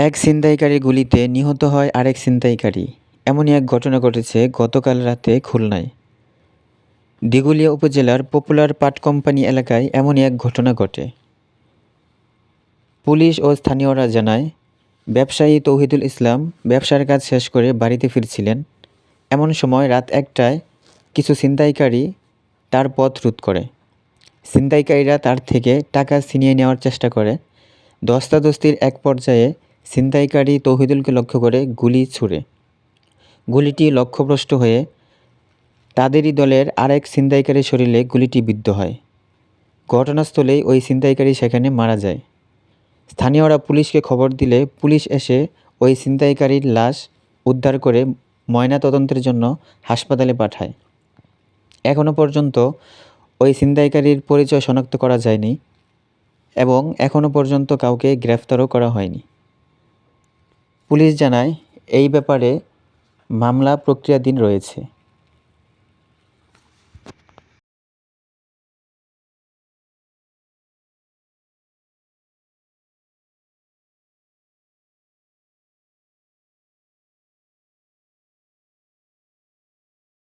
এক ছিনতাইকারীর গুলিতে নিহত হয় আরেক ছিনতাইকারী। এমনই এক ঘটনা ঘটেছে গতকাল রাতে খুলনায়। দিঘুলিয়া উপজেলার পপুলার পাট কোম্পানি এলাকায় এমনই এক ঘটনা ঘটে। পুলিশ ও স্থানীয়রা জানায়, ব্যবসায়ী তৌহিদুল ইসলাম ব্যবসার কাজ শেষ করে বাড়িতে ফিরছিলেন। এমন সময় রাত ১টায় কিছু ছিনতাইকারী তার পথ রোধ করে। ছিনতাইকারীরা তার থেকে টাকা ছিনিয়ে নেওয়ার চেষ্টা করে। ধস্তাধস্তির এক পর্যায়ে ছিনতাইকারী তৌহিদুলকে লক্ষ্য করে গুলি ছুড়ে। গুলিটি লক্ষ্যভ্রষ্ট হয়ে তাদেরই দলের আরেক ছিনতাইকারীর শরীরে গুলিটি বিদ্ধ হয়। ঘটনাস্থলেই ওই ছিনতাইকারী সেখানে মারা যায়। স্থানীয়রা পুলিশকে খবর দিলে পুলিশ এসে ওই ছিনতাইকারীর লাশ উদ্ধার করে ময়নাতদন্তের জন্য হাসপাতালে পাঠায়। এখনও পর্যন্ত ওই ছিনতাইকারীর পরিচয় শনাক্ত করা যায়নি এবং এখনও পর্যন্ত কাউকে গ্রেফতারও করা হয়নি। পুলিশ জানায়, এই ব্যাপারে মামলা প্রক্রিয়াধীন রয়েছে।